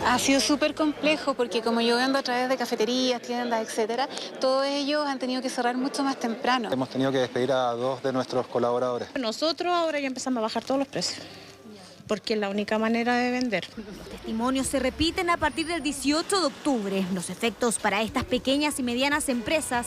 Ha sido súper complejo porque como yo vendo a través de cafeterías, tiendas, etcétera, todos ellos han tenido que cerrar mucho más temprano. Hemos tenido que despedir a 2 de nuestros colaboradores. Nosotros ahora ya empezamos a bajar todos los precios, porque es la única manera de vender. Los testimonios se repiten a partir del 18 de octubre. Los efectos para estas pequeñas y medianas empresas,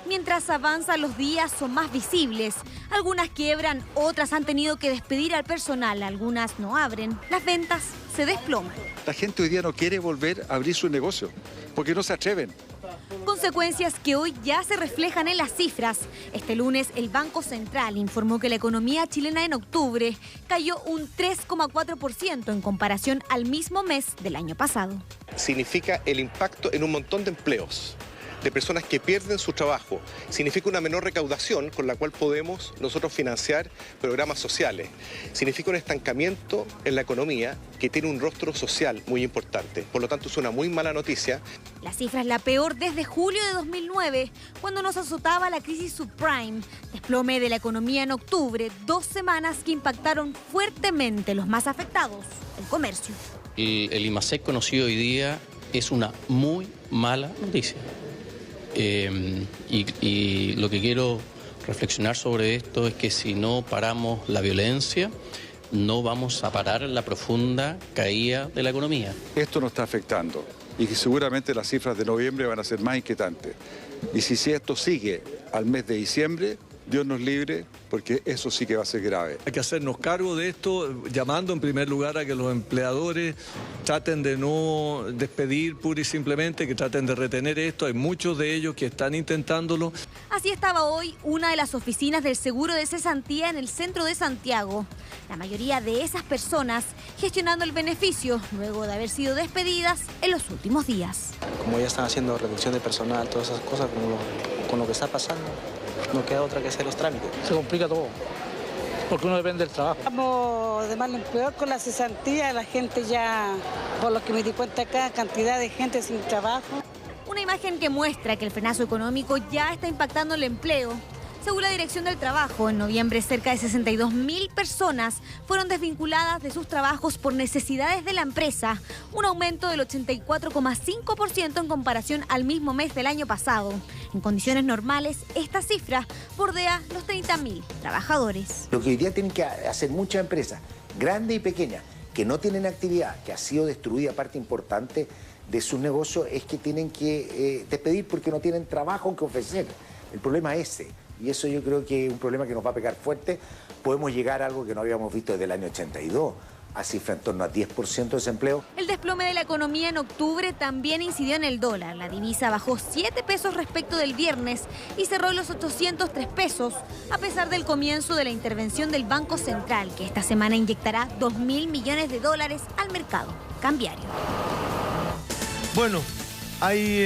mientras avanzan los días, son más visibles. Algunas quiebran, otras han tenido que despedir al personal, algunas no abren. Las ventas se desploman. La gente hoy día no quiere volver a abrir su negocio porque no se atreven. Consecuencias que hoy ya se reflejan en las cifras. Este lunes el Banco Central informó que la economía chilena en octubre cayó un 3,4% en comparación al mismo mes del año pasado. Significa el impacto en un montón de empleos, de personas que pierden su trabajo. Significa una menor recaudación con la cual podemos nosotros financiar programas sociales. Significa un estancamiento en la economía que tiene un rostro social muy importante. Por lo tanto, es una muy mala noticia. La cifra es la peor desde julio de 2009, cuando nos azotaba la crisis subprime. Desplome de la economía en octubre, 2 semanas que impactaron fuertemente los más afectados, el comercio. El IMASEC conocido hoy día es una muy mala noticia. Y lo que quiero reflexionar sobre esto es que si no paramos la violencia, no vamos a parar la profunda caída de la economía. Esto nos está afectando y que seguramente las cifras de noviembre van a ser más inquietantes. Y si esto sigue al mes de diciembre, Dios nos libre, porque eso sí que va a ser grave. Hay que hacernos cargo de esto, llamando en primer lugar a que los empleadores traten de no despedir pura y simplemente, que traten de retener esto. Hay muchos de ellos que están intentándolo. Así estaba hoy una de las oficinas del seguro de cesantía en el centro de Santiago. La mayoría de esas personas gestionando el beneficio luego de haber sido despedidas en los últimos días. Como ya están haciendo reducción de personal, todas esas cosas, con lo que está pasando, no queda otra que hacer los trámites. Se complica todo, porque uno depende del trabajo. Estamos de mal en peor con la cesantía, la gente ya, por lo que me di cuenta acá, cantidad de gente sin trabajo. Una imagen que muestra que el frenazo económico ya está impactando el empleo. Según la Dirección del Trabajo, en noviembre cerca de 62.000 personas fueron desvinculadas de sus trabajos por necesidades de la empresa, un aumento del 84,5% en comparación al mismo mes del año pasado. En condiciones normales, esta cifra bordea los 30.000 trabajadores. Lo que hoy día tienen que hacer muchas empresas, grandes y pequeñas, que no tienen actividad, que ha sido destruida parte importante de sus negocios, es que tienen que despedir porque no tienen trabajo que ofrecer. El problema es ese. Y eso yo creo que es un problema que nos va a pegar fuerte. Podemos llegar a algo que no habíamos visto desde el año 82, a cifra en torno a 10% de desempleo. El desplome de la economía en octubre también incidió en el dólar. La divisa bajó 7 pesos respecto del viernes y cerró en los 803 pesos, a pesar del comienzo de la intervención del Banco Central, que esta semana inyectará 2.000 millones de dólares al mercado cambiario. Bueno, hay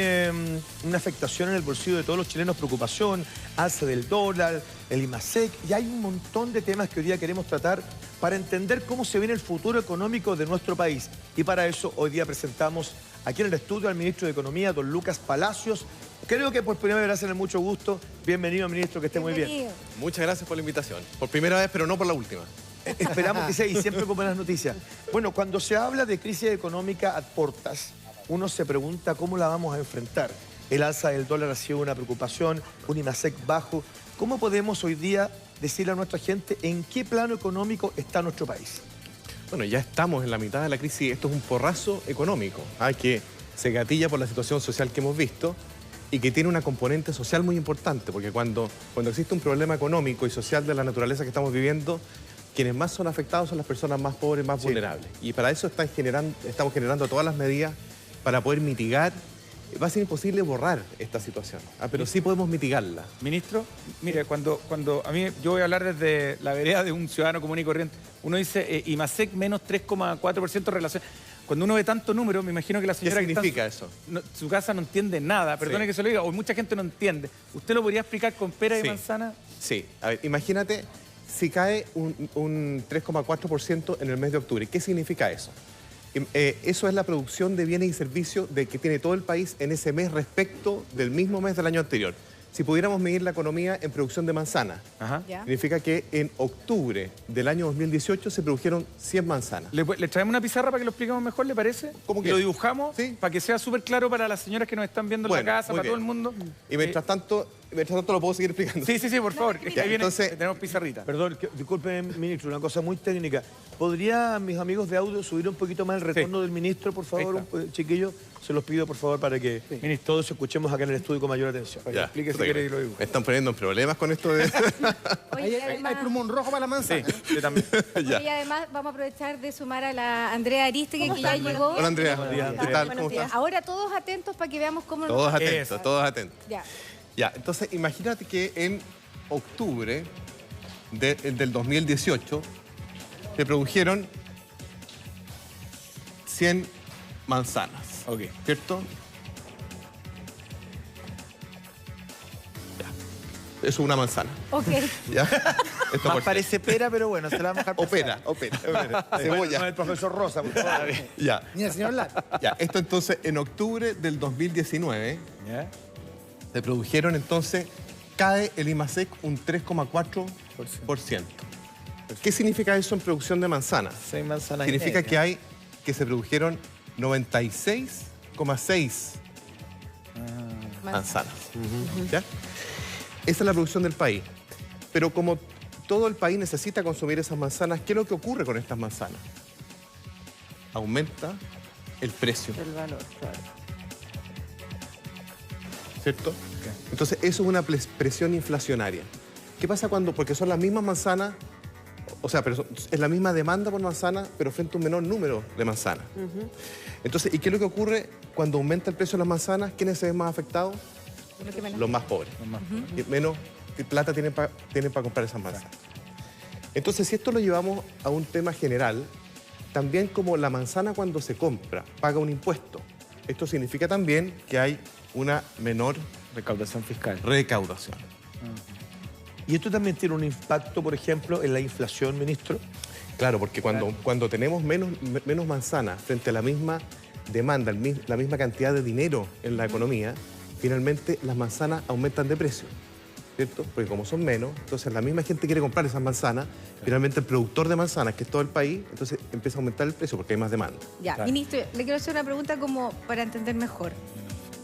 una afectación en el bolsillo de todos los chilenos, preocupación, alza del dólar, el IMASEC, y hay un montón de temas que hoy día queremos tratar para entender cómo se viene el futuro económico de nuestro país. Y para eso hoy día presentamos aquí en el estudio al ministro de Economía, don Lucas Palacios. Creo que por primera vez hacen el mucho gusto. Bienvenido, ministro, que esté muy bien. Muchas gracias por la invitación. Por primera vez, pero no por la última. Esperamos que sea, y siempre con buenas noticias. Bueno, cuando se habla de crisis económica a portas, uno se pregunta cómo la vamos a enfrentar. El alza del dólar ha sido una preocupación, un IMASEC bajo. ¿Cómo podemos hoy día decirle a nuestra gente en qué plano económico está nuestro país? Bueno, ya estamos en la mitad de la crisis. Esto es un porrazo económico, que se gatilla por la situación social que hemos visto y que tiene una componente social muy importante, porque cuando existe un problema económico y social de la naturaleza que estamos viviendo, quienes más son afectados son las personas más pobres, más vulnerables. Y para eso estamos generando todas las medidas para poder mitigar. Va a ser imposible borrar esta situación, pero sí podemos mitigarla. Ministro, mire, cuando a mí, yo voy a hablar desde la vereda de un ciudadano común y corriente, uno dice IMASEC menos 3,4% relación. Cuando uno ve tanto número, me imagino que la señora... ¿Qué significa eso? Su casa no entiende nada, perdone que se lo diga, o mucha gente no entiende. ¿Usted lo podría explicar con pera y manzana? Sí, a ver, imagínate si cae un 3,4% en el mes de octubre. ¿Qué significa eso? Eso es la producción de bienes y servicios que tiene todo el país en ese mes respecto del mismo mes del año anterior. si pudiéramos medir la economía en producción de manzanas. Significa que en octubre del año 2018 se produjeron 100 manzanas. ¿Le traemos una pizarra para que lo expliquemos mejor, le parece? ¿Cómo que? Lo dibujamos, ¿Sí? Para que sea súper claro para las señoras que nos están viendo en la casa, para todo el mundo. Y mientras tanto lo puedo seguir explicando. Sí, por favor. Es que ahí viene, entonces, tenemos pizarrita. Perdón, disculpen, ministro, una cosa muy técnica. ¿Podría mis amigos de audio subir un poquito más el retorno del ministro, por favor, chiquillos? Se los pido, por favor, para que todos escuchemos acá en el estudio con mayor atención. Explique si quiere y lo digo. Me están poniendo en problemas con esto de... Hay plumón rojo para la manzana. Sí, también. Y además vamos a aprovechar de sumar a la Andrea Aristegui, que ya llegó. Hola, Andrea. ¿Qué tal? ¿Cómo estás? Ahora todos atentos para que veamos cómo... Todos atentos. Ya. Ya, entonces imagínate que en octubre del 2018 se produjeron 100 manzanas. ¿Cierto? Ya. Eso es una manzana. ¿Ya? Esto Más parece pera, pero bueno, se la vamos a dejar Opera. Cebolla. No, el profesor Rosa, por favor. Ya. Ni el señor Lara. Ya, esto entonces en octubre del 2019 se produjeron entonces, cae el IMASEC un 3,4%. ¿Qué significa eso en producción de manzanas? 6 manzanas. Significa que se produjeron 96,6 manzanas. ¿Ya? Esa es la producción del país. Pero como todo el país necesita consumir esas manzanas, ¿qué es lo que ocurre con estas manzanas? Aumenta el precio. El valor, claro. ¿Cierto? Entonces, eso es una presión inflacionaria. ¿Qué pasa cuando? Porque son las mismas manzanas, o sea, pero es la misma demanda por manzana, pero frente a un menor número de manzanas. Entonces, ¿y qué es lo que ocurre cuando aumenta el precio de las manzanas? ¿Quiénes se ven más afectados? Los más pobres. Menos plata tienen para comprar esas manzanas. Entonces, si esto lo llevamos a un tema general, también como la manzana cuando se compra paga un impuesto, esto significa también que hay una menor recaudación fiscal. ¿Y esto también tiene un impacto, por ejemplo, en la inflación, ministro? Claro, porque cuando tenemos menos manzanas frente a la misma demanda, la misma cantidad de dinero en la economía, finalmente las manzanas aumentan de precio, ¿cierto? Porque como son menos, entonces la misma gente quiere comprar esas manzanas, finalmente el productor de manzanas, que es todo el país, entonces empieza a aumentar el precio porque hay más demanda. Ya, ministro, le quiero hacer una pregunta como para entender mejor.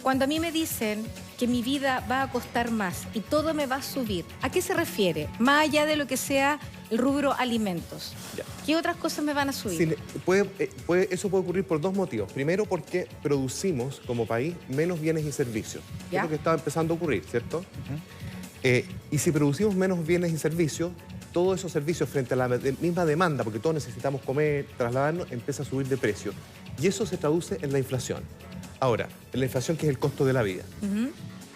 Cuando a mí me dicen que mi vida va a costar más y todo me va a subir, ¿a qué se refiere? Más allá de lo que sea el rubro alimentos. ¿Qué otras cosas me van a subir? Sí, eso puede ocurrir por dos motivos. Primero, porque producimos como país menos bienes y servicios. Es lo que está empezando a ocurrir, ¿cierto? Y si producimos menos bienes y servicios, todos esos servicios frente a la misma demanda, porque todos necesitamos comer, trasladarnos, empieza a subir de precio. Y eso se traduce en la inflación. Ahora, en la inflación, que es el costo de la vida.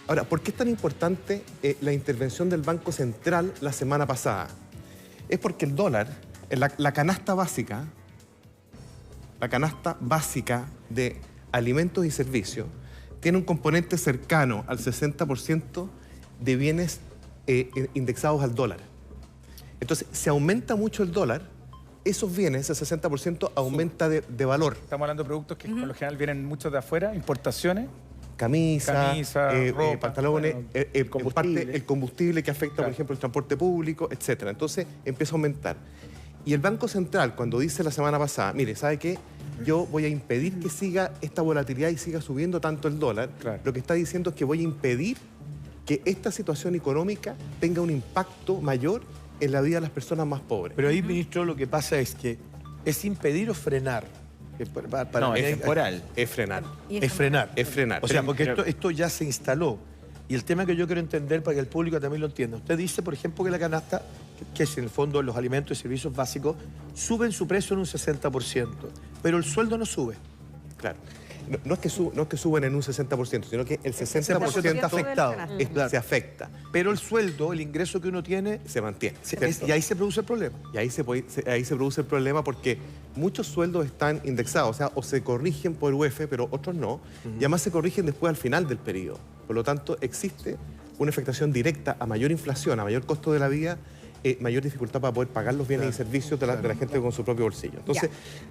Ahora, ¿por qué es tan importante la intervención del Banco Central la semana pasada? Es porque el dólar, la canasta básica de alimentos y servicios, tiene un componente cercano al 60% de bienes indexados al dólar. Entonces, si aumenta mucho el dólar, esos bienes, ese 60%, aumenta de valor. Estamos hablando de productos que por lo general vienen muchos de afuera, importaciones. Camisa, ropa, pantalones, combustible. El combustible que afecta, por ejemplo, el transporte público, etc. Entonces, empieza a aumentar. Y el Banco Central, cuando dice la semana pasada, mire, ¿sabe qué? Yo voy a impedir que siga esta volatilidad y siga subiendo tanto el dólar. Lo que está diciendo es que voy a impedir que esta situación económica tenga un impacto mayor en la vida de las personas más pobres. Pero ahí, ministro, lo que pasa es que es impedir o frenar. No, es temporal. Es frenar. Es frenar. Es frenar. O sea, porque esto ya se instaló. Y el tema que yo quiero entender para que el público también lo entienda. Usted dice, por ejemplo, que la canasta, que es en el fondo los alimentos y servicios básicos, suben su precio en un 60%, pero el sueldo no sube. Claro. No es que suben en un 60%, sino que el 60% está afectado. Se afecta. Pero el sueldo, el ingreso que uno tiene, se mantiene. Y ahí se produce el problema. Y ahí se produce el problema porque muchos sueldos están indexados, o sea, o se corrigen por UF, pero otros no. Y además se corrigen después al final del periodo. Por lo tanto, existe una afectación directa a mayor inflación, a mayor costo de la vida, mayor dificultad para poder pagar los bienes y servicios de la gente con su propio bolsillo.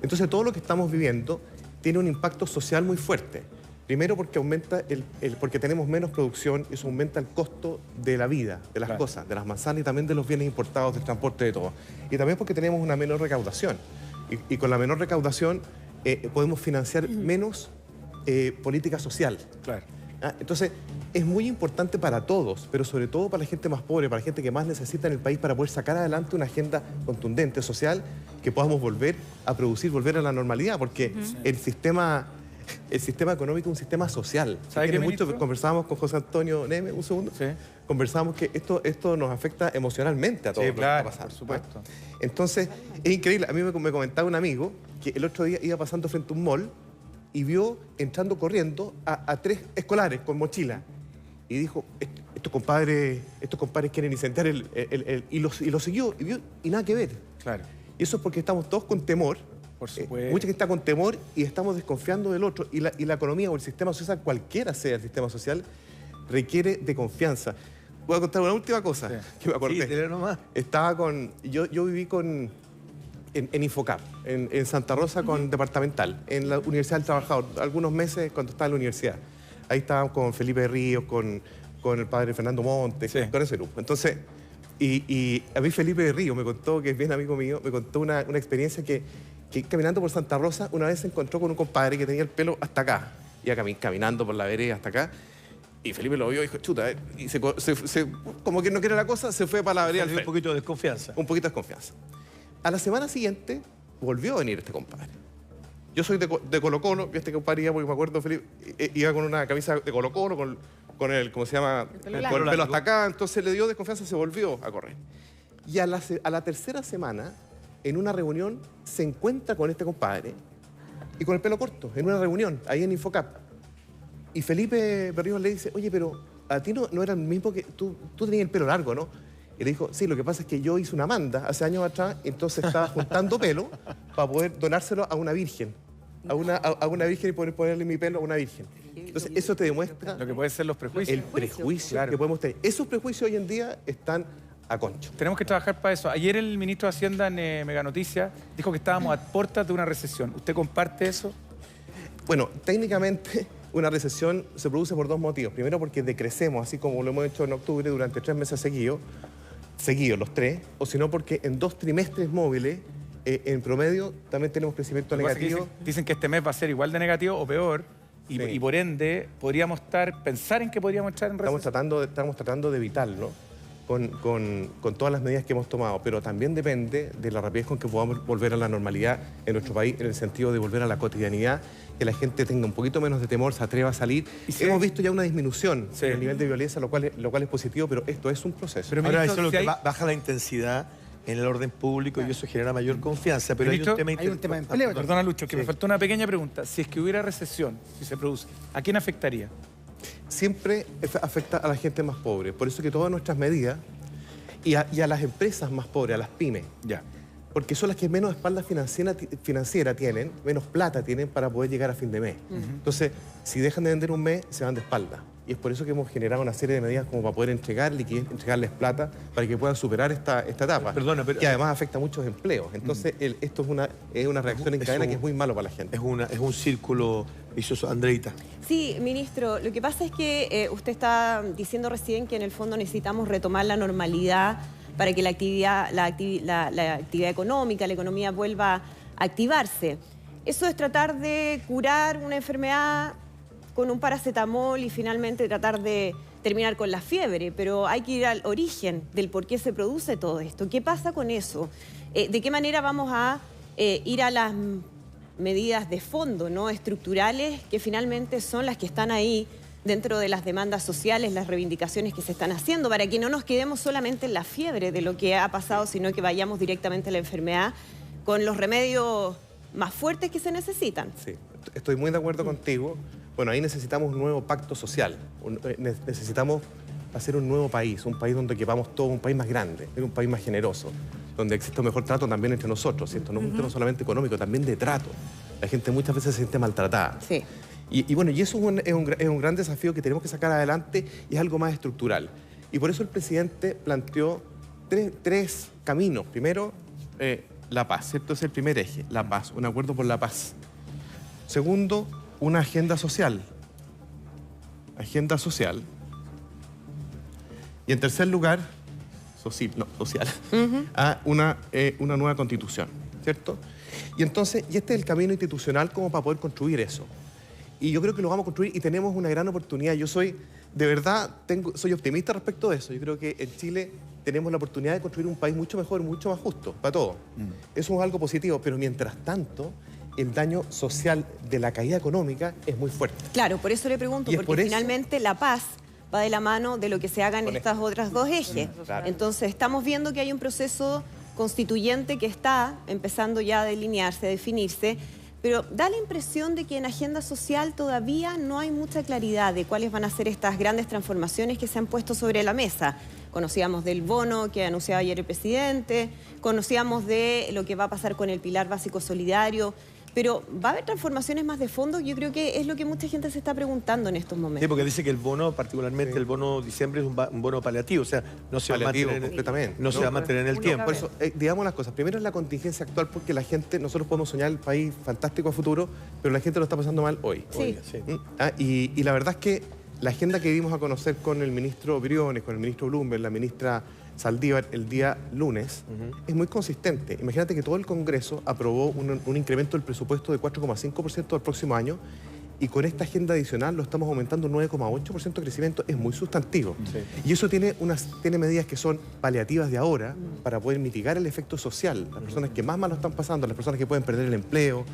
Entonces todo lo que estamos viviendo tiene un impacto social muy fuerte. Primero porque aumenta porque tenemos menos producción y eso aumenta el costo de la vida, de las cosas, de las manzanas y también de los bienes importados, del transporte, de todo. Y también porque tenemos una menor recaudación. Y con la menor recaudación podemos financiar menos política social. Entonces, es muy importante para todos, pero sobre todo para la gente más pobre, para la gente que más necesita en el país para poder sacar adelante una agenda contundente, social, que podamos volver a producir, volver a la normalidad, porque el sistema económico es un sistema social. Conversábamos con José Antonio Neme, un segundo, conversábamos que esto nos afecta emocionalmente a todos. Sí, claro, por supuesto. Entonces, es increíble. A mí me comentaba un amigo que el otro día iba pasando frente a un mall y vio entrando corriendo a 3 escolares con mochila. Y dijo, estos compadres quieren incendiar y lo siguió y vio, y nada que ver. Claro. Y eso es porque estamos todos con temor. Por supuesto. Mucha gente está con temor y estamos desconfiando del otro. Y la economía o el sistema social, cualquiera sea el sistema social, requiere de confianza. Voy a contar una última cosa que me acordé. Sí, nomás. Estaba yo viví en Infocap, en Santa Rosa con Departamental, en la Universidad del Trabajador, algunos meses cuando estaba en la universidad. Ahí estábamos con Felipe Ríos, con el padre Fernando Montes, con ese grupo. Entonces, y a mí Felipe Ríos me contó, que es bien amigo mío, me contó una experiencia que caminando por Santa Rosa una vez se encontró con un compadre que tenía el pelo hasta acá. Iba caminando por la vereda hasta acá. Y Felipe lo vio y dijo, chuta, y como que no quiere la cosa, se fue para la vereda. Un poquito de desconfianza. Un poquito de desconfianza. A la semana siguiente volvió a venir este compadre. Yo soy de Colo-Colo, y este compadre iba, porque me acuerdo, Felipe, iba con una camisa de Colo-Colo, con el, ¿cómo se llama? Con el pelo hasta acá, entonces le dio desconfianza, se volvió a correr. Y a la tercera semana, en una reunión, se encuentra con este compadre y con el pelo corto, en una reunión, ahí en Infocap. Y Felipe Berríos le dice, oye, pero a ti no era el mismo que... Tú tenías el pelo largo, ¿no? Y le dijo, sí, lo que pasa es que yo hice una manda hace años atrás, entonces estaba juntando pelo para poder donárselo a una virgen. A una virgen y poder ponerle mi pelo a una virgen. Entonces, eso te demuestra... Lo que pueden ser los prejuicios. El prejuicio que podemos tener. Esos prejuicios hoy en día están a concho. Tenemos que trabajar para eso. Ayer el ministro de Hacienda en Mega Noticias dijo que estábamos a puertas de una recesión. ¿Usted comparte eso? Bueno, técnicamente una recesión se produce por 2 motivos. Primero, porque decrecemos, así como lo hemos hecho en octubre, durante 3 meses seguidos los 3, o sino porque en 2 trimestres móviles, en promedio, también tenemos crecimiento negativo. Dicen que este mes va a ser igual de negativo o peor, y por ende, podríamos pensar en que podríamos estar en recesión. Estamos tratando de evitarlo con todas las medidas que hemos tomado, pero también depende de la rapidez con que podamos volver a la normalidad en nuestro país, en el sentido de volver a la cotidianidad, que la gente tenga un poquito menos de temor, se atreva a salir. Hemos visto ya una disminución en el nivel de violencia, lo cual es positivo, pero esto es un proceso. Pero ahora eso es lo que baja la intensidad en el orden público y eso genera mayor confianza, pero Ministro, hay un tema de empleo. Perdona, Lucho, que me faltó una pequeña pregunta. Si es que hubiera recesión, si se produce, ¿a quién afectaría? Siempre afecta a la gente más pobre. Por eso que todas nuestras medidas, y a las empresas más pobres, a las pymes, porque son las que menos espalda financiera tienen, menos plata tienen para poder llegar a fin de mes. Entonces, si dejan de vender un mes, se van de espalda. Y es por eso que hemos generado una serie de medidas como para poder entregarles plata para que puedan superar esta etapa. Que además afecta a muchos empleos. Entonces, esto es una reacción en cadena que es muy malo para la gente. Es un círculo vicioso. Andreita. Sí, ministro, lo que pasa es que usted está diciendo recién que en el fondo necesitamos retomar la normalidad para que la actividad económica, la economía vuelva a activarse. Eso es tratar de curar una enfermedad con un paracetamol y finalmente tratar de terminar con la fiebre, pero hay que ir al origen del por qué se produce todo esto. ¿Qué pasa con eso? ¿De qué manera vamos a ir a las medidas de fondo, ¿no?, estructurales, que finalmente son las que están ahí dentro de las demandas sociales, las reivindicaciones que se están haciendo, para que no nos quedemos solamente en la fiebre de lo que ha pasado, sino que vayamos directamente a la enfermedad con los remedios más fuertes que se necesitan? Sí, estoy muy de acuerdo contigo. Bueno, ahí necesitamos un nuevo pacto social. Necesitamos hacer un nuevo país, un país donde quepamos todos, un país más grande, un país más generoso, donde existe un mejor trato también entre nosotros, ¿cierto? No es un tema solamente económico, también de trato. La gente muchas veces se siente maltratada. Sí. Y bueno, y eso es un gran desafío que tenemos que sacar adelante y es algo más estructural. Y por eso el presidente planteó tres caminos. Primero, la paz, ¿cierto? Es el primer eje, la paz, un acuerdo por la paz. Segundo, una agenda social agenda social. Y en tercer lugar, social, a una nueva constitución, ¿cierto? Y entonces, este es el camino institucional como para poder construir eso. Y yo creo que lo vamos a construir y tenemos una gran oportunidad. Yo soy, de verdad, soy optimista respecto de eso. Yo creo que en Chile tenemos la oportunidad de construir un país mucho mejor, mucho más justo, para todos. Eso es algo positivo, pero mientras tanto, el daño social de la caída económica es muy fuerte. Claro, por eso le pregunto, porque finalmente la paz va de la mano de lo que se haga en estas otras dos ejes. Claro. Entonces, estamos viendo que hay un proceso constituyente que está empezando ya a delinearse, a definirse, pero da la impresión de que en agenda social todavía no hay mucha claridad de cuáles van a ser estas grandes transformaciones que se han puesto sobre la mesa. Conocíamos del bono que anunciaba ayer el presidente, conocíamos de lo que va a pasar con el pilar básico solidario, pero ¿va a haber transformaciones más de fondo? Yo creo que es lo que mucha gente se está preguntando en estos momentos. Sí, porque dice que el bono, particularmente el bono diciembre, es un bono paliativo, o sea, no se va a mantener completamente. No se va a mantener en el tiempo. Por eso, digamos las cosas. Primero es la contingencia actual, porque la gente, nosotros podemos soñar el país fantástico a futuro, pero la gente lo está pasando mal hoy. Sí. Y la verdad es que la agenda que dimos a conocer con el ministro Briones, con el ministro Bloomberg, la ministra Saldívar el día lunes, es muy consistente. Imagínate que todo el Congreso aprobó un incremento del presupuesto de 4,5% al próximo año, y con esta agenda adicional lo estamos aumentando un 9,8% de crecimiento. Es muy sustantivo. Y eso tiene medidas que son paliativas de ahora para poder mitigar el efecto social. Las personas que más mal lo están pasando, las personas que pueden perder el empleo,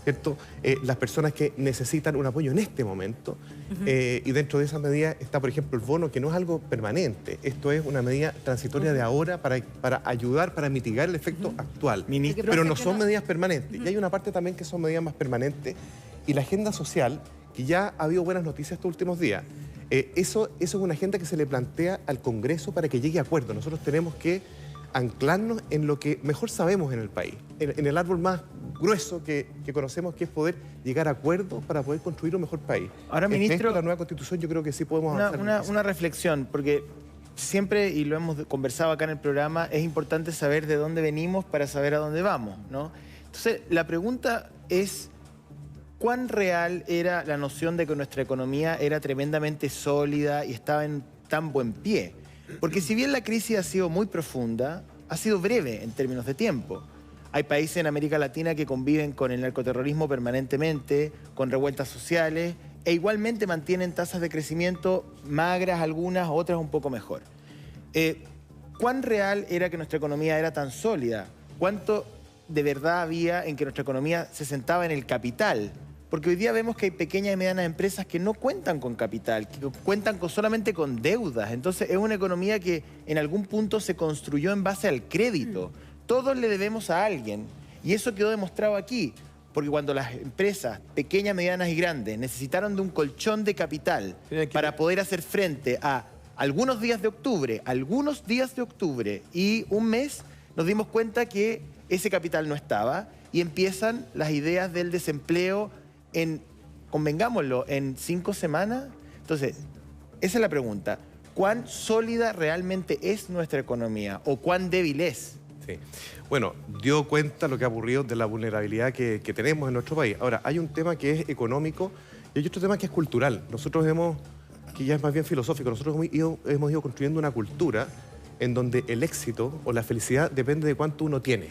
¿cierto? Las personas que necesitan un apoyo en este momento. Y dentro de esas medidas está, por ejemplo, el bono, que no es algo permanente. Esto es una medida transitoria de ahora para ayudar, para mitigar el efecto actual. Pero no son medidas permanentes. Y hay una parte también que son medidas más permanentes. Y la agenda social, que ya ha habido buenas noticias estos últimos días, eso es una agenda que se le plantea al Congreso para que llegue a acuerdo. Nosotros tenemos que anclarnos en lo que mejor sabemos en el país, en el árbol más grueso que conocemos, que es poder llegar a acuerdos para poder construir un mejor país. Ahora, ministro, la nueva Constitución, yo creo que sí podemos avanzar. Una reflexión, porque siempre, y lo hemos conversado acá en el programa, es importante saber de dónde venimos para saber a dónde vamos, ¿no? Entonces, la pregunta es: ¿cuán real era la noción de que nuestra economía era tremendamente sólida y estaba en tan buen pie? Porque si bien la crisis ha sido muy profunda, ha sido breve en términos de tiempo. Hay países en América Latina que conviven con el narcoterrorismo permanentemente, con revueltas sociales, e igualmente mantienen tasas de crecimiento magras algunas, otras un poco mejor. ¿Cuán real era que nuestra economía era tan sólida? ¿Cuánto de verdad había en que nuestra economía se sentaba en el capital? Porque hoy día vemos que hay pequeñas y medianas empresas que no cuentan con capital, que cuentan solamente con deudas. Entonces es una economía que en algún punto se construyó en base al crédito. Todos le debemos a alguien. Y eso quedó demostrado aquí. Porque cuando las empresas pequeñas, medianas y grandes necesitaron de un colchón de capital para poder hacer frente a algunos días de octubre y un mes, nos dimos cuenta que ese capital no estaba, y empiezan las ideas del desempleo convengámoslo, en 5 semanas. Entonces, esa es la pregunta. ¿Cuán sólida realmente es nuestra economía o cuán débil es? Sí. Bueno, dio cuenta lo que ha ocurrido de la vulnerabilidad que tenemos en nuestro país. Ahora, hay un tema que es económico y hay otro tema que es cultural. Nosotros que ya es más bien filosófico, nosotros hemos ido construyendo una cultura en donde el éxito o la felicidad depende de cuánto uno tiene,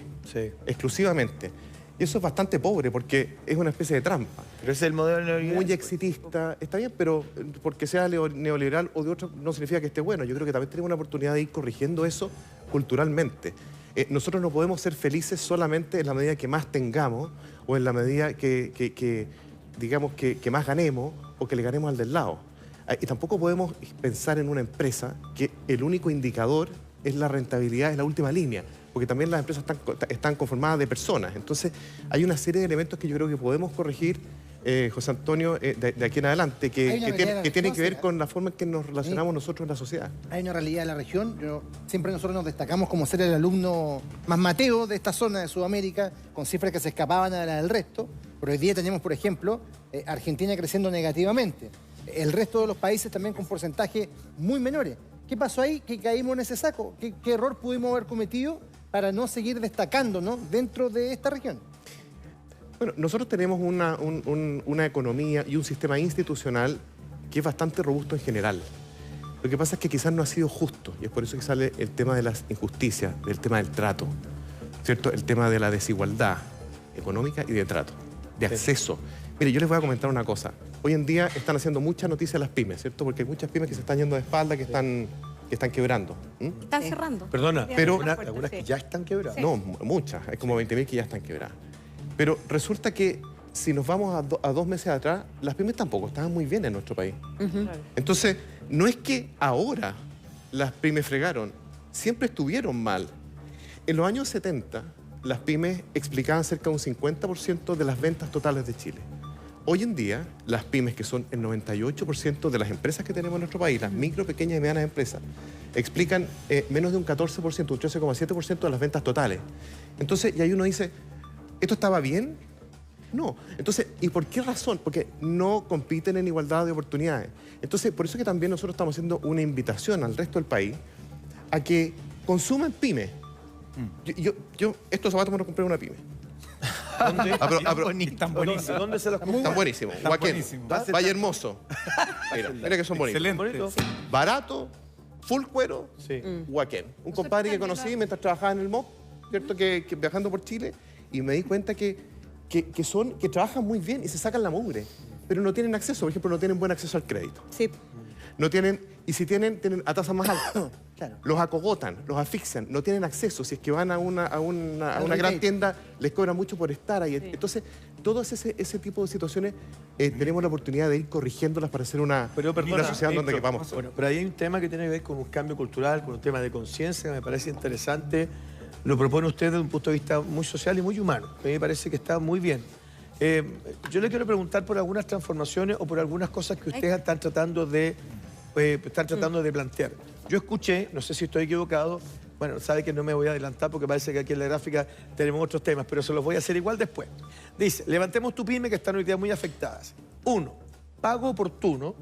exclusivamente. Y eso es bastante pobre, porque es una especie de trampa. Pero ese es el modelo neoliberal. Muy exitista, está bien, pero porque sea neoliberal o de otro no significa que esté bueno. Yo creo que también tenemos una oportunidad de ir corrigiendo eso culturalmente. Nosotros no podemos ser felices solamente en la medida que más tengamos o en la medida que digamos, que más ganemos o que le ganemos al del lado. Y tampoco podemos pensar en una empresa que el único indicador es la rentabilidad, es la última línea, porque también las empresas están conformadas de personas. Entonces, hay una serie de elementos que yo creo que podemos corregir, José Antonio, de aquí en adelante, que tienen que ver con la forma en que nos relacionamos nosotros en la sociedad. Hay una realidad de la región. Siempre nosotros nos destacamos como ser el alumno más mateo de esta zona de Sudamérica, con cifras que se escapaban a las del resto. Pero hoy día tenemos, por ejemplo, Argentina creciendo negativamente. El resto de los países también con porcentajes muy menores. ¿Qué pasó ahí? ¿Que caímos en ese saco? ¿Qué error pudimos haber cometido para no seguir destacándonos dentro de esta región? Bueno, nosotros tenemos una economía y un sistema institucional que es bastante robusto en general. Lo que pasa es que quizás no ha sido justo, y es por eso que sale el tema de las injusticias, del tema del trato, ¿cierto? El tema de la desigualdad económica y de trato, de acceso. Mire, yo les voy a comentar una cosa. Hoy en día están haciendo mucha noticia las pymes, ¿cierto? Porque hay muchas pymes que se están yendo de espalda, que están quebrando. Están cerrando. Perdona, pero algunas que ya están quebradas. No, muchas. Hay como 20.000 que ya están quebradas. Pero resulta que si nos vamos a 2 meses atrás, las pymes tampoco estaban muy bien en nuestro país. Entonces, no es que ahora las pymes fregaron, siempre estuvieron mal. En los años 70, las pymes explicaban cerca de un 50% de las ventas totales de Chile. Hoy en día, las pymes, que son el 98% de las empresas que tenemos en nuestro país, las micro, pequeñas y medianas empresas, explican menos de un 14%, un 13,7% de las ventas totales. Entonces, y ahí uno dice, ¿esto estaba bien? No. Entonces, ¿y por qué razón? Porque no compiten en igualdad de oportunidades. Entonces, por eso que también nosotros estamos haciendo una invitación al resto del país a que consuman pymes. Yo estos zapatos me los compré en una pyme. ¿Dónde? Están buenísimos. ¿Dónde se los compró? Están buenísimos. Huaquén, Valle Hermoso. Mira que son bonitos. Barato, full cuero, Huaquén. Un compadre que conocí mientras trabajaba en el MOP, ¿cierto? Que viajando por Chile, y me di cuenta que trabajan muy bien y se sacan la mugre, pero no tienen acceso, por ejemplo, no tienen buen acceso al crédito. Sí. No tienen, y si tienen a tasas más altas. Claro. Los acogotan, los asfixian, no tienen acceso. Si es que van a una gran tienda, les cobran mucho por estar ahí. Sí. Entonces, todo ese tipo de situaciones tenemos la oportunidad de ir corrigiéndolas para hacer una sociedad donde quepamos. Bueno, pero ahí hay un tema que tiene que ver con un cambio cultural, con un tema de conciencia, que me parece interesante. Lo propone usted desde un punto de vista muy social y muy humano, que a mí me parece que está muy bien. Yo le quiero preguntar por algunas transformaciones o por algunas cosas que ustedes están tratando de plantear. Yo escuché, no sé si estoy equivocado, bueno, sabe que no me voy a adelantar porque parece que aquí en la gráfica tenemos otros temas, pero se los voy a hacer igual después. Dice, levantemos tu pyme que están hoy día muy afectadas. 1, pago oportuno.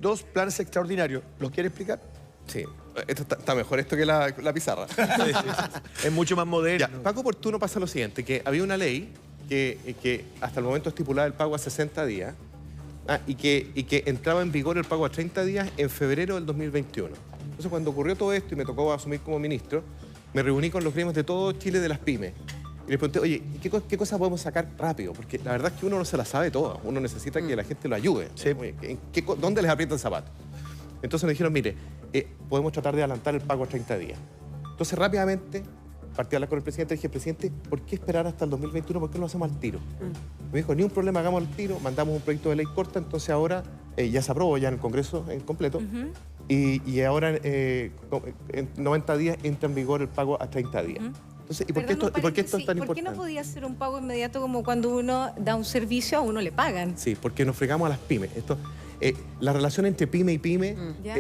2, planes extraordinarios. ¿Lo quiere explicar? Sí. Esto está mejor esto que la pizarra. Es mucho más moderno. Ya, pago oportuno pasa lo siguiente, que había una ley que hasta el momento estipulaba el pago a 60 días y que entraba en vigor el pago a 30 días en febrero del 2021. Entonces, cuando ocurrió todo esto y me tocó asumir como ministro, me reuní con los gremios de todo Chile de las pymes. Y les pregunté, oye, ¿qué cosas podemos sacar rápido? Porque la verdad es que uno no se la sabe toda. Uno necesita que la gente lo ayude. Sí. Oye, ¿dónde les aprieta el zapato? Entonces me dijeron, mire, podemos tratar de adelantar el pago a 30 días. Entonces, rápidamente, partí a hablar con el presidente y dije, presidente, ¿por qué esperar hasta el 2021? ¿Por qué no lo hacemos al tiro? Me dijo, ni un problema, hagamos al tiro, mandamos un proyecto de ley corta, entonces ahora ya se aprobó ya en el Congreso en completo, y ahora en 90 días entra en vigor el pago a 30 días. Entonces, ¿y por qué esto es tan importante? ¿Por qué no podía ser un pago inmediato como cuando uno da un servicio, a uno le pagan? Sí, porque nos fregamos a las pymes. La relación entre pyme y pyme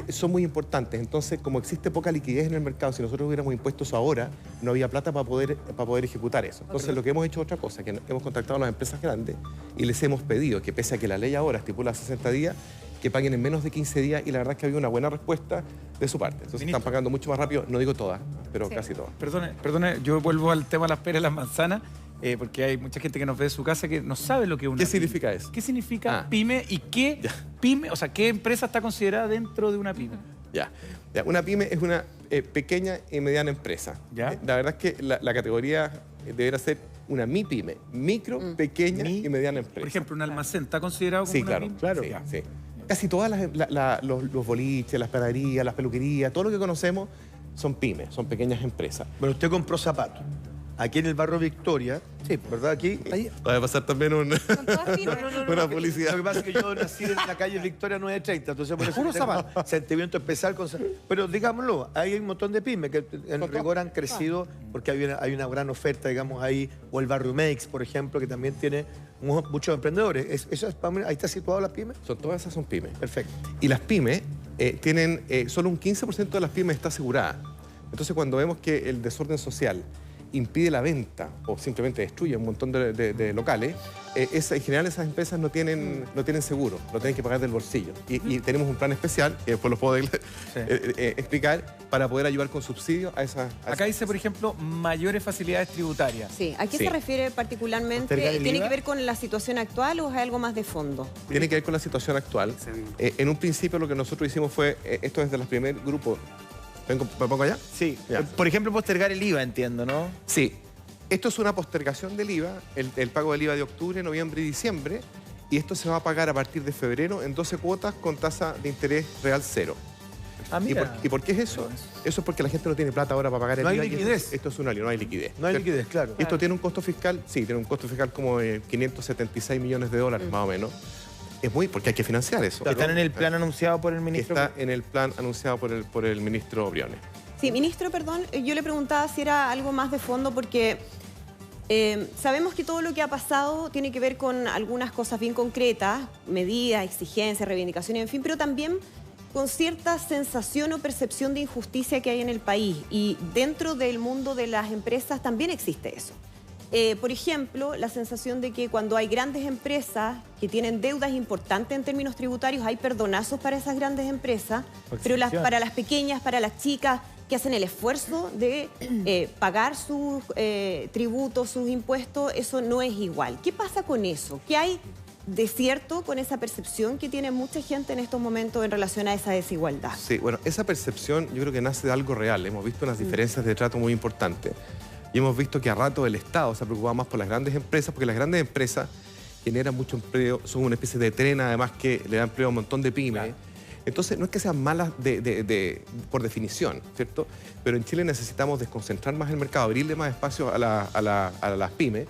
son muy importantes. Entonces, como existe poca liquidez en el mercado, si nosotros hubiéramos impuesto eso ahora, no había plata para poder ejecutar eso. Entonces, lo que hemos hecho es otra cosa, que hemos contactado a las empresas grandes y les hemos pedido que, pese a que la ley ahora estipula 60 días, que paguen en menos de 15 días, y la verdad es que había una buena respuesta de su parte. Entonces, están pagando mucho más rápido, no digo todas, pero casi todas. Perdone, yo vuelvo al tema de las peras y las manzanas, porque hay mucha gente que nos ve de su casa que no sabe lo que es una pyme. ¿Qué significa eso? ¿Qué significa pyme y qué pyme, o sea, qué empresa está considerada dentro de una pyme? Ya. Una pyme es una pequeña y mediana empresa. La verdad es que la categoría debería ser una MIPYME, micro, pequeña y mediana empresa. Por ejemplo, un almacén está considerado como una pyme. Claro. Sí. Casi todas los boliches, las panaderías, las peluquerías, todo lo que conocemos son pymes, son pequeñas empresas. Bueno, usted compró zapatos. Aquí en el barrio Victoria, ¿verdad? Aquí. Va a pasar también una publicidad. Lo que pasa es que yo nací en la calle Victoria 930, entonces por eso sentimiento especial. Pero digámoslo, hay un montón de pymes que en rigor han crecido porque hay una gran oferta, digamos, ahí. O el barrio Mex, por ejemplo, que también tiene muchos emprendedores. ¿Ahí está situado las pymes? Todas esas son pymes. Perfecto. Y las pymes tienen, solo un 15% de las pymes está asegurada. Entonces, cuando vemos que el desorden social impide la venta o simplemente destruye un montón de locales, en general esas empresas no tienen seguro, lo tienen que pagar del bolsillo. Y tenemos un plan especial, que después lo puedo explicar, para poder ayudar con subsidios a esas... Acá dice, por ejemplo, mayores facilidades tributarias. Sí, ¿a qué se refiere particularmente? ¿Tiene que ver con la situación actual o es algo más de fondo? Tiene que ver con la situación actual. En un principio lo que nosotros hicimos fue, esto es de los primeros grupos. ¿Me pongo allá? Sí. Por ejemplo, postergar el IVA, entiendo, ¿no? Sí. Esto es una postergación del IVA, el pago del IVA de octubre, noviembre y diciembre, y esto se va a pagar a partir de febrero en 12 cuotas con tasa de interés real 0. Ah, mira. ¿Y por qué es eso? Eso es porque la gente no tiene plata ahora para pagar el IVA. No hay liquidez. Esto es un alivio, no hay liquidez. No hay liquidez, claro. ¿Y esto tiene un costo fiscal? Sí, tiene un costo fiscal como de 576 millones de dólares, más o menos. Es muy, porque hay que financiar eso. Claro. ¿Están en el plan anunciado por el ministro? Está en el plan anunciado por el ministro Briones. Sí, ministro, perdón, yo le preguntaba si era algo más de fondo porque sabemos que todo lo que ha pasado tiene que ver con algunas cosas bien concretas, medidas, exigencias, reivindicaciones, en fin, pero también con cierta sensación o percepción de injusticia que hay en el país. Y dentro del mundo de las empresas también existe eso. Por ejemplo, la sensación de que cuando hay grandes empresas que tienen deudas importantes en términos tributarios, hay perdonazos para esas grandes empresas, pero para las pequeñas, para las chicas que hacen el esfuerzo de pagar sus tributos, sus impuestos, eso no es igual. ¿Qué pasa con eso? ¿Qué hay de cierto con esa percepción que tiene mucha gente en estos momentos en relación a esa desigualdad? Sí, bueno, esa percepción yo creo que nace de algo real. Hemos visto unas diferencias de trato muy importantes. Y hemos visto que a rato el Estado se ha preocupado más por las grandes empresas, porque las grandes empresas generan mucho empleo, son una especie de tren, además que le da empleo a un montón de pymes. Claro. Entonces, no es que sean malas por definición, ¿cierto? Pero en Chile necesitamos desconcentrar más el mercado, abrirle más espacio a las pymes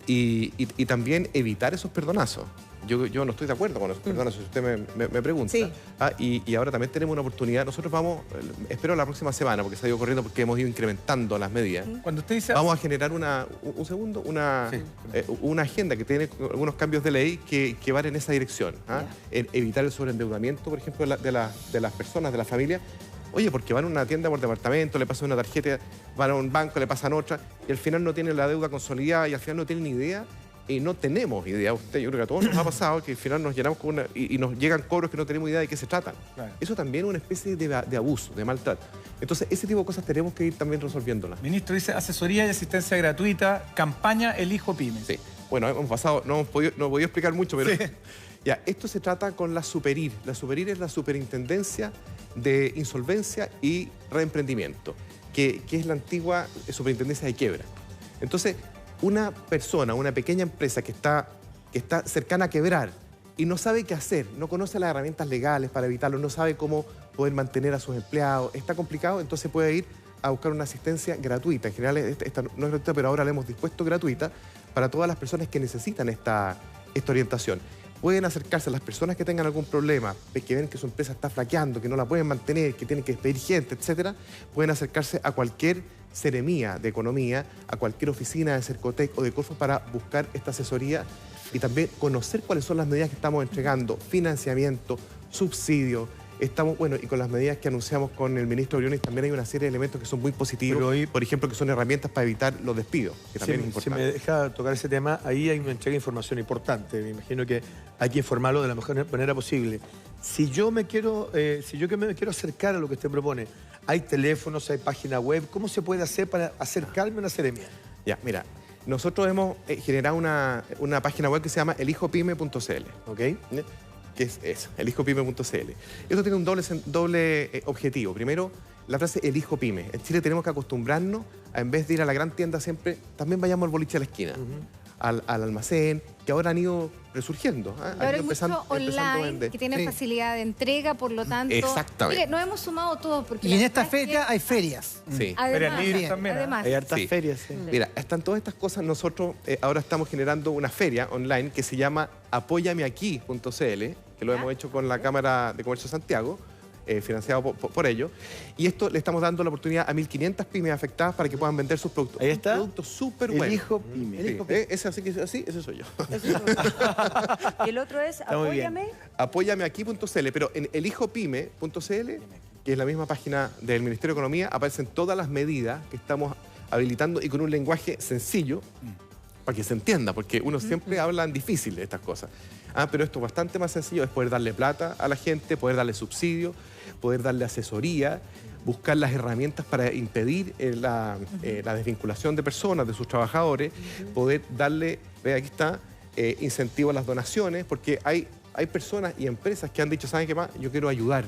y también evitar esos perdonazos. Yo no estoy de acuerdo con esos perdonazos, si usted me pregunta. Sí. Y ahora también tenemos una oportunidad. Nosotros vamos, espero la próxima semana, porque se ha ido corriendo porque hemos ido incrementando las medidas. Cuando usted dice... Vamos a generar una agenda que tiene algunos cambios de ley que van en esa dirección. En evitar el sobreendeudamiento, por ejemplo, de las personas, de las familias. Oye, porque van a una tienda por departamento, le pasan una tarjeta, van a un banco, le pasan otra, y al final no tienen la deuda consolidada y al final no tienen ni idea. Y no tenemos idea, yo creo que a todos nos ha pasado que al final nos llenamos con y nos llegan cobros que no tenemos idea de qué se tratan. Claro. Eso también es una especie de abuso, de maltrato. Entonces, ese tipo de cosas tenemos que ir también resolviéndolas. Ministro, dice asesoría y asistencia gratuita, campaña Elijo Pymes. Sí, bueno, hemos pasado, no he podido explicar mucho, pero sí. Ya, esto se trata con la Superir. La Superir es la Superintendencia de Insolvencia y Reemprendimiento, que es la antigua Superintendencia de Quiebra. Entonces, una persona, una pequeña empresa que está cercana a quebrar y no sabe qué hacer, no conoce las herramientas legales para evitarlo, no sabe cómo poder mantener a sus empleados, está complicado, entonces puede ir a buscar una asistencia gratuita. En general, esta no es gratuita, pero ahora la hemos dispuesto gratuita para todas las personas que necesitan esta orientación. Pueden acercarse a las personas que tengan algún problema, que ven que su empresa está flaqueando, que no la pueden mantener, que tienen que despedir gente, etcétera. Pueden acercarse a cualquier seremía de economía, a cualquier oficina de Cercotec o de Corfo para buscar esta asesoría y también conocer cuáles son las medidas que estamos entregando, financiamiento, subsidio. Estamos, bueno, y con las medidas que anunciamos con el ministro Briones también hay una serie de elementos que son muy positivos, hoy, por ejemplo, que son herramientas para evitar los despidos, que también es importante. Si me deja tocar ese tema, ahí hay una entrega de información importante. Me imagino que hay que informarlo de la mejor manera posible. Si yo me quiero acercar a lo que usted propone, hay teléfonos, hay página web, ¿cómo se puede hacer para acercarme a una seremia? Ya, mira, nosotros hemos generado una página web que se llama elijopyme.cl, ¿ok? Que es eso, elijopyme.cl. Esto tiene un doble objetivo. Primero, la frase elijo pyme. En Chile tenemos que acostumbrarnos a, en vez de ir a la gran tienda siempre, también vayamos al boliche a la esquina, al almacén, que ahora han ido resurgiendo. Ahora hay mucho online que tiene facilidad de entrega, por lo tanto... Exactamente. Mire, nos hemos sumado todos. Porque y en esta fecha hay ferias. Sí. Además, hay hartas ferias. Sí. Mira, están todas estas cosas. Nosotros ahora estamos generando una feria online que se llama apóyameaquí.cl, que lo hemos hecho con la Cámara de Comercio de Santiago, financiado por ellos. Y esto le estamos dando la oportunidad a 1.500 pymes afectadas para que puedan vender sus productos. Ahí está. Productos súper buenos. Elijo pyme. Ese soy yo. Y el otro es apóyame. Apóyameaquí.cl, pero en elijopyme.cl, que es la misma página del Ministerio de Economía, aparecen todas las medidas que estamos habilitando y con un lenguaje sencillo para que se entienda, porque uno siempre habla en difícil de estas cosas. Pero esto es bastante más sencillo, es poder darle plata a la gente, poder darle subsidio, poder darle asesoría, buscar las herramientas para impedir la desvinculación de personas, de sus trabajadores, poder darle, ve aquí está, incentivo a las donaciones, porque hay personas y empresas que han dicho, ¿saben qué más? Yo quiero ayudar.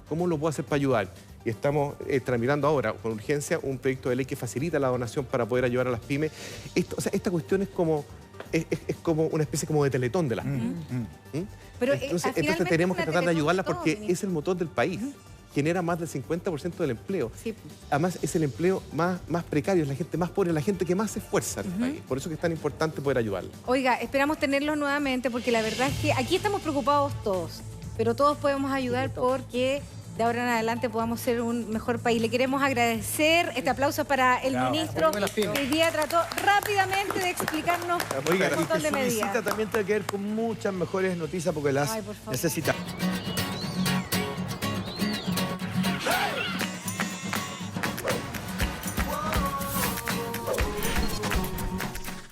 ¿Cómo lo puedo hacer para ayudar? Y estamos tramitando ahora con urgencia un proyecto de ley que facilita la donación para poder ayudar a las pymes. Esta cuestión es como una especie como de teletón de las pymes. Pero, entonces tenemos que tratar de ayudarlas porque es el motor del país. Genera más del 50% del empleo. Sí. Además, es el empleo más precario, es la gente más pobre, la gente que más se esfuerza en el país. Por eso que es tan importante poder ayudarla. Oiga, esperamos tenerlos nuevamente porque la verdad es que aquí estamos preocupados todos, pero todos podemos ayudar porque de ahora en adelante podamos ser un mejor país. Le queremos agradecer. Este aplauso para el ministro que hoy día trató rápidamente de explicarnos un montón de medidas. Su visita también tiene que ver con muchas mejores noticias porque las necesitamos.